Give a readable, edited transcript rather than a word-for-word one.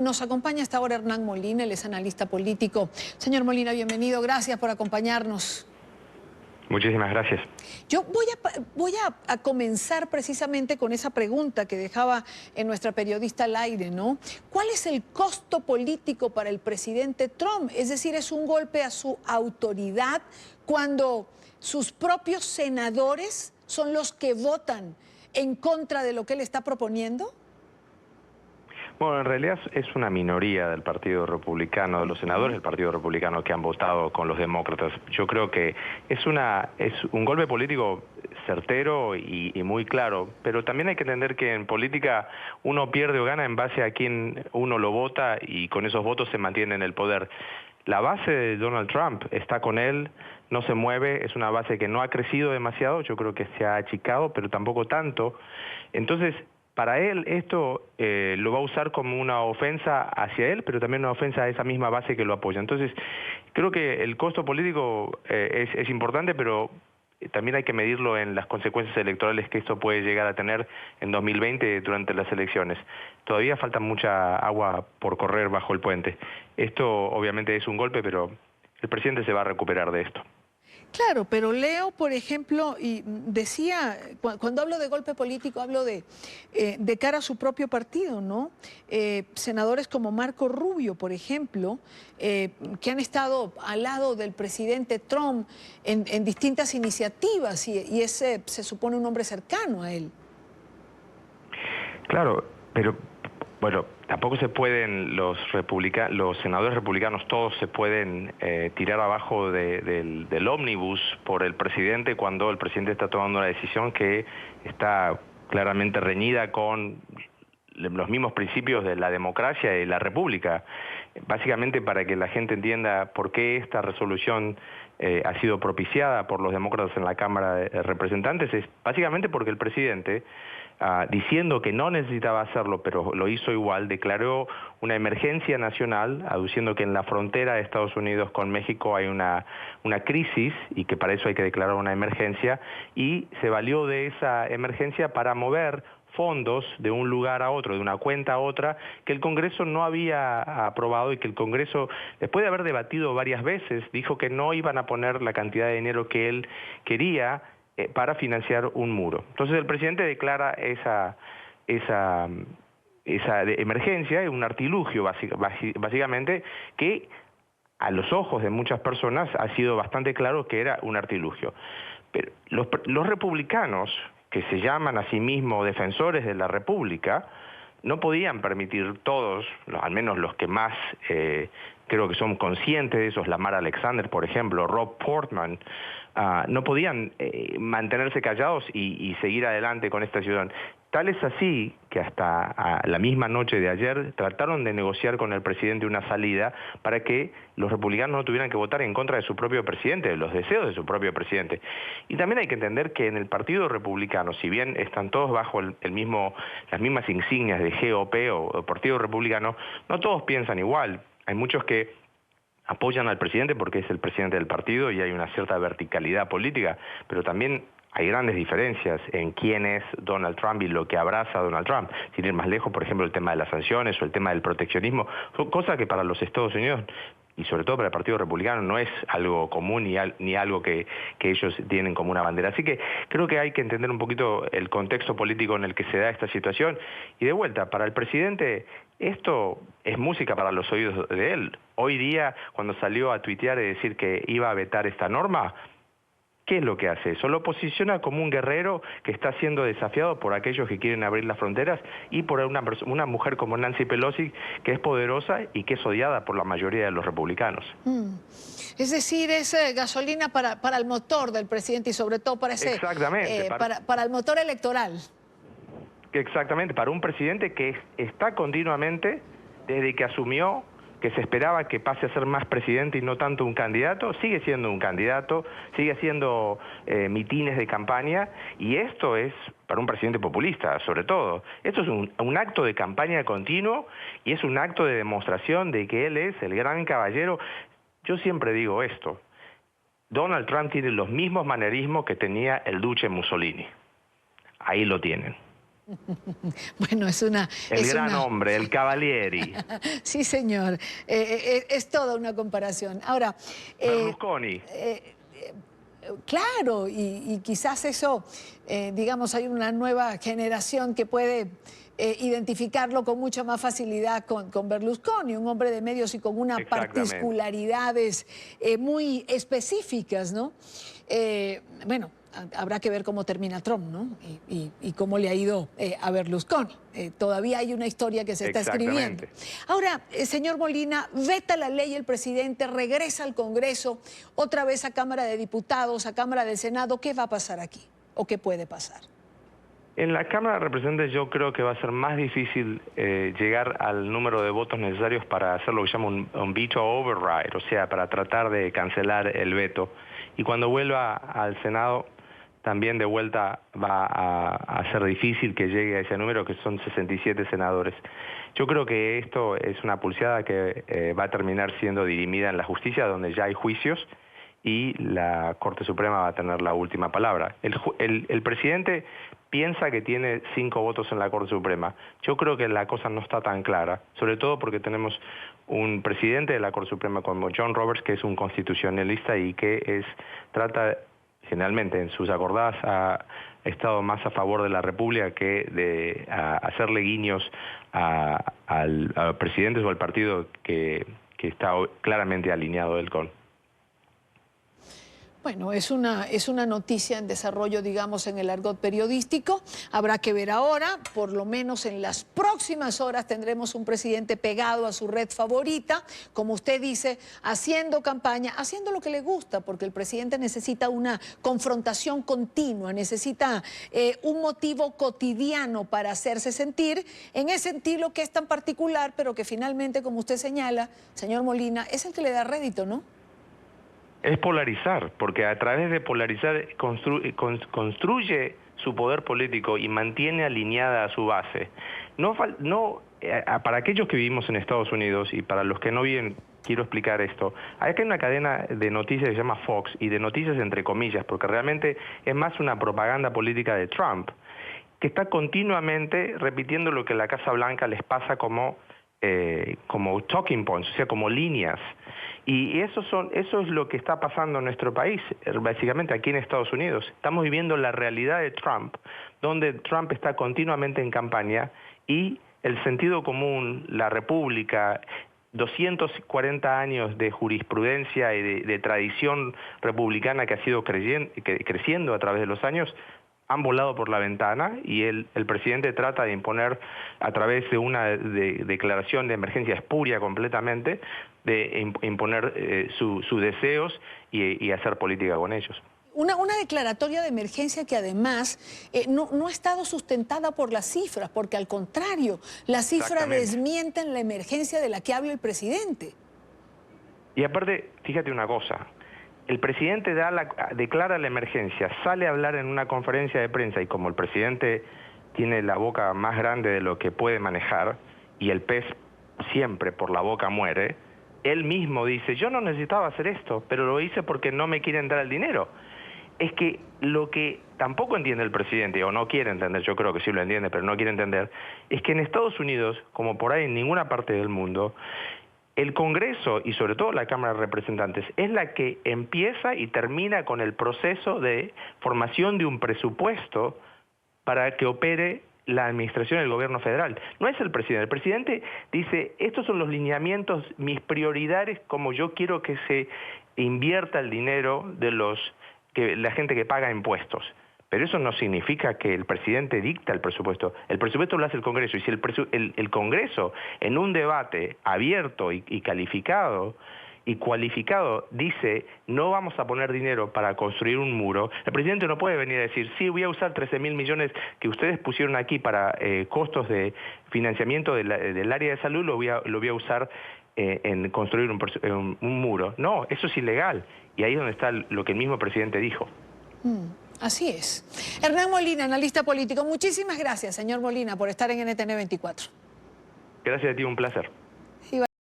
Nos acompaña hasta ahora Hernán Molina, él es analista político. Señor Molina, bienvenido, gracias por acompañarnos. Muchísimas gracias. Yo voy a comenzar precisamente con esa pregunta que dejaba en nuestra periodista al aire, ¿no? ¿Cuál es el costo político para el presidente Trump? Es decir, ¿es un golpe a su autoridad cuando sus propios senadores son los que votan en contra de lo que él está proponiendo? Bueno, en realidad es una minoría del Partido Republicano, de los senadores del Partido Republicano que han votado con los demócratas. Yo creo que es un golpe político certero y muy claro, pero también hay que entender que en política uno pierde o gana en base a quién uno lo vota y con esos votos se mantiene en el poder. La base de Donald Trump está con él, no se mueve, es una base que no ha crecido demasiado, yo creo que se ha achicado, pero tampoco tanto. Entonces, para él esto lo va a usar como una ofensa hacia él, pero también una ofensa a esa misma base que lo apoya. Entonces, creo que el costo político es importante, pero también hay que medirlo en las consecuencias electorales que esto puede llegar a tener en 2020 durante las elecciones. Todavía falta mucha agua por correr bajo el puente. Esto obviamente es un golpe, pero el presidente se va a recuperar de esto. Claro, pero leo, por ejemplo, y decía, cuando hablo de golpe político, hablo de cara a su propio partido, ¿no? Senadores como Marco Rubio, por ejemplo, que han estado al lado del presidente Trump en distintas iniciativas y ese se supone un hombre cercano a él. Claro, pero bueno, tampoco se pueden los senadores republicanos todos se pueden tirar abajo del ómnibus por el presidente cuando el presidente está tomando una decisión que está claramente reñida con los mismos principios de la democracia y la república. Básicamente, para que la gente entienda por qué esta resolución ha sido propiciada por los demócratas en la Cámara de Representantes, es básicamente porque el presidente, diciendo que no necesitaba hacerlo, pero lo hizo igual, declaró una emergencia nacional, aduciendo que en la frontera de Estados Unidos con México hay una crisis y que para eso hay que declarar una emergencia, y se valió de esa emergencia para mover fondos de un lugar a otro, de una cuenta a otra, que el Congreso no había aprobado y que el Congreso, después de haber debatido varias veces, dijo que no iban a poner la cantidad de dinero que él quería para financiar un muro. Entonces el presidente declara esa emergencia, un artilugio básicamente, que a los ojos de muchas personas ha sido bastante claro que era un artilugio. Pero los republicanos, que se llaman a sí mismos defensores de la República, no podían permitir todos, al menos los que más creo que son conscientes de eso, Lamar Alexander, por ejemplo, Rob Portman, no podían mantenerse callados y seguir adelante con esta ciudad. Tal es así que hasta la misma noche de ayer trataron de negociar con el presidente una salida para que los republicanos no tuvieran que votar en contra de su propio presidente, de los deseos de su propio presidente. Y también hay que entender que en el Partido Republicano, si bien están todos bajo las mismas insignias de GOP o Partido Republicano, no todos piensan igual. Hay muchos que apoyan al presidente porque es el presidente del partido y hay una cierta verticalidad política, pero también hay grandes diferencias en quién es Donald Trump y lo que abraza a Donald Trump. Sin ir más lejos, por ejemplo, el tema de las sanciones o el tema del proteccionismo, son cosas que para los Estados Unidos y sobre todo para el Partido Republicano no es algo común ni algo que ellos tienen como una bandera. Así que creo que hay que entender un poquito el contexto político en el que se da esta situación. Y de vuelta, para el presidente esto es música para los oídos de él. Hoy día, cuando salió a tuitear y decir que iba a vetar esta norma, ¿qué es lo que hace eso? Lo posiciona como un guerrero que está siendo desafiado por aquellos que quieren abrir las fronteras y por una mujer como Nancy Pelosi, que es poderosa y que es odiada por la mayoría de los republicanos. Es decir, es gasolina para el motor del presidente y sobre todo para Exactamente, para el motor electoral. Exactamente, para un presidente que está continuamente, desde que asumió, que se esperaba que pase a ser más presidente y no tanto un candidato, sigue siendo un candidato, sigue haciendo mitines de campaña, y esto es, para un presidente populista sobre todo, esto es un acto de campaña continuo y es un acto de demostración de que él es el gran caballero. Yo siempre digo esto, Donald Trump tiene los mismos manerismos que tenía el duce Mussolini, ahí lo tienen. Bueno, El gran hombre, el Cavalieri. Sí, señor. Es toda una comparación. Ahora, Berlusconi. claro, y quizás eso, digamos, hay una nueva generación que puede identificarlo con mucha más facilidad con Berlusconi, un hombre de medios y con unas particularidades muy específicas, ¿no? Bueno, habrá que ver cómo termina Trump, ¿no? Y cómo le ha ido a Berlusconi. Todavía hay una historia que se está escribiendo. Ahora, señor Molina, veta la ley el presidente, regresa al Congreso, otra vez a Cámara de Diputados, a Cámara del Senado. ¿Qué va a pasar aquí? ¿O qué puede pasar? En la Cámara de Representantes yo creo que va a ser más difícil llegar al número de votos necesarios para hacer lo que se llama un veto override, o sea, para tratar de cancelar el veto. Y cuando vuelva al Senado, también de vuelta va a ser difícil que llegue a ese número, que son 67 senadores. Yo creo que esto es una pulseada que va a terminar siendo dirimida en la justicia, donde ya hay juicios, y la Corte Suprema va a tener la última palabra. El presidente piensa que tiene 5 votos en la Corte Suprema. Yo creo que la cosa no está tan clara, sobre todo porque tenemos un presidente de la Corte Suprema como John Roberts, que es un constitucionalista y que trata generalmente en sus acordadas ha estado más a favor de la República que de hacerle guiños a presidentes o al partido que está claramente alineado él con. Bueno, es una noticia en desarrollo, digamos, en el argot periodístico. Habrá que ver ahora, por lo menos en las próximas horas tendremos un presidente pegado a su red favorita, como usted dice, haciendo campaña, haciendo lo que le gusta, porque el presidente necesita una confrontación continua, necesita un motivo cotidiano para hacerse sentir en ese estilo que es tan particular, pero que finalmente, como usted señala, señor Molina, es el que le da rédito, ¿no? Es polarizar, porque a través de polarizar construye su poder político y mantiene alineada a su base. Para aquellos que vivimos en Estados Unidos y para los que no viven, quiero explicar esto. Hay una cadena de noticias que se llama Fox, y de noticias entre comillas, porque realmente es más una propaganda política de Trump, que está continuamente repitiendo lo que la Casa Blanca les pasa como talking points, o sea, como líneas. Y eso es lo que está pasando en nuestro país, básicamente aquí en Estados Unidos. Estamos viviendo la realidad de Trump, donde Trump está continuamente en campaña y el sentido común, la república, 240 años de jurisprudencia y de tradición republicana que ha sido creciendo a través de los años, han volado por la ventana, y el presidente trata de imponer, a través de una declaración de emergencia espuria completamente, de imponer sus deseos y hacer política con ellos. Una declaratoria de emergencia que además no ha estado sustentada por las cifras, porque al contrario, las cifras desmienten la emergencia de la que habla el presidente. Y aparte, fíjate una cosa. El presidente declara la emergencia, sale a hablar en una conferencia de prensa, y como el presidente tiene la boca más grande de lo que puede manejar, y el pez siempre por la boca muere, él mismo dice, yo no necesitaba hacer esto, pero lo hice porque no me quieren dar el dinero. Es que lo que tampoco entiende el presidente, o no quiere entender, yo creo que sí lo entiende, pero no quiere entender, es que en Estados Unidos, como por ahí en ninguna parte del mundo, el Congreso, y sobre todo la Cámara de Representantes, es la que empieza y termina con el proceso de formación de un presupuesto para que opere la administración del gobierno federal. No es el presidente. El presidente dice, estos son los lineamientos, mis prioridades, como yo quiero que se invierta el dinero de la gente que paga impuestos. Pero eso no significa que el presidente dicta el presupuesto. El presupuesto lo hace el Congreso. Y si el Congreso, en un debate abierto y calificado y cualificado, dice no vamos a poner dinero para construir un muro, el presidente no puede venir a decir, sí, voy a usar 13.000 millones que ustedes pusieron aquí para costos de financiamiento del área de salud, lo voy a usar en construir un muro. No, eso es ilegal. Y ahí es donde está lo que el mismo presidente dijo. Así es. Hernán Molina, analista político. Muchísimas gracias, señor Molina, por estar en NTN 24. Gracias a ti, un placer.